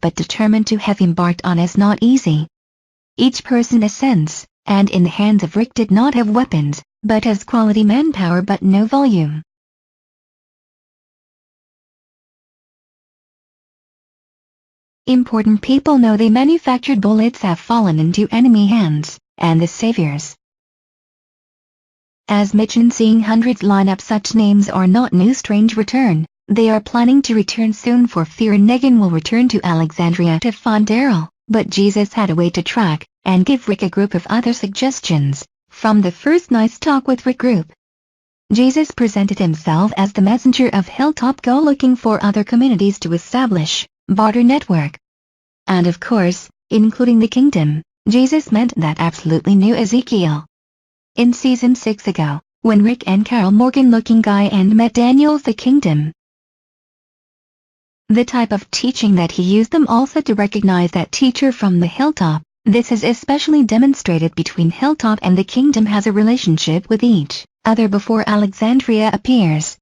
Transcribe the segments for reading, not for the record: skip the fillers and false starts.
but determined to have embarked on is not easy. Each person ascends, and in the hands of Rick did not have weapons, but has quality manpower but no volume. Important people know the manufactured bullets have fallen into enemy hands, and the saviors. As mentioned, seeing hundreds line up, such names are not new. Strange return. They are planning to return soon for fear Negan will return to Alexandria to find Daryl, but Jesus had a way to track and give Rick a group of other suggestions from the first night's talk with Rick group. Jesus presented himself as the messenger of Hilltop Go, looking for other communities to establish barter network. And of course, including the kingdom. Jesus meant that absolutely new Ezekiel. In season 6 ago, when Rick and Carol Morgan looking guy and met Daniel's the kingdom. The type of teaching that he used them also to recognize that teacher from the hilltop. This is especially demonstrated between Hilltop and the kingdom has a relationship with each other before Alexandria appears.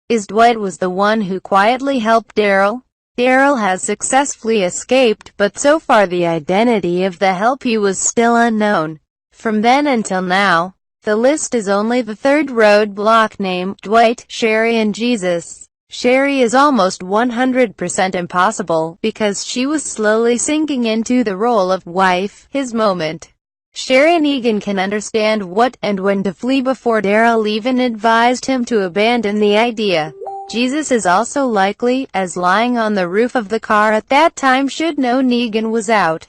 Dwight was the one who quietly helped Daryl. Daryl has successfully escaped, but so far the identity of the help he was still unknown. From then until now, the list is only the third roadblock: named Dwight, Sherry and Jesus. Sherry is almost 100% impossible, because she was slowly sinking into the role of wife. His moment. Sherry and Negan can understand what and when to flee before Daryl even advised him to abandon the idea. Jesus is also likely, as lying on the roof of the car at that time should know Negan was out.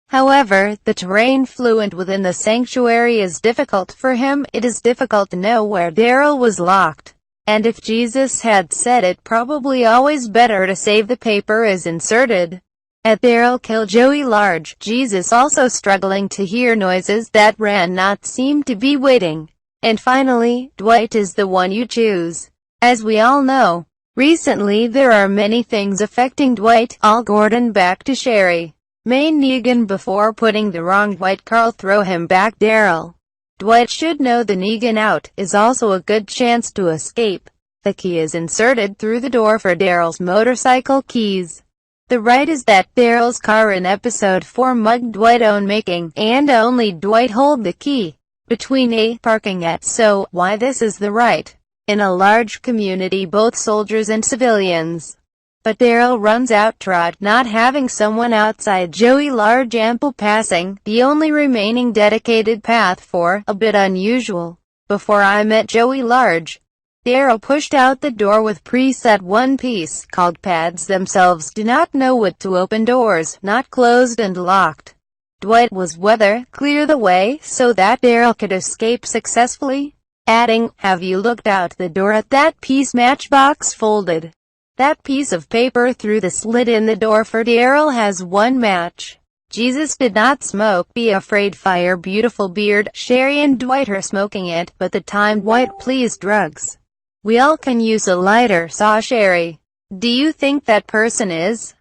However, the terrain fluent within the sanctuary is difficult for him. It is difficult to know where Daryl was locked. And if Jesus had said it, probably always better to save the paper is inserted. At Daryl kill Joey Large, Jesus also struggling to hear noises that ran not seem to be waiting. And finally, Dwight is the one you choose. As we all know, recently there are many things affecting Dwight. All Gordon back to Sherry. Main Negan before putting the wrong Dwight. Carl throw him back Daryl. Dwight should know the Negan out is also a good chance to escape. The key is inserted through the door for Daryl's motorcycle keys. The right is that Daryl's car in episode 4 mugged Dwight own making, and only Dwight hold the key. Between a parking at so why this is the right. In a large community, both soldiers and civilians. But Daryl runs out trot, not having someone outside Joey Large ample passing, the only remaining dedicated path for, a bit unusual. Before I met Joey Large, Daryl pushed out the door with preset one piece, called pads themselves do not know what to open doors, not closed and locked. Dwight was weather, clear the way, so that Daryl could escape successfully. Adding, have you looked out the door at that piece matchbox folded? That piece of paper through the slit in the door for Daryl has one match. Jesus did not smoke, be afraid fire beautiful beard, Sherry and Dwight are smoking it, but the time Dwight please drugs. We all can use a lighter, saw Sherry. Do you think that person is?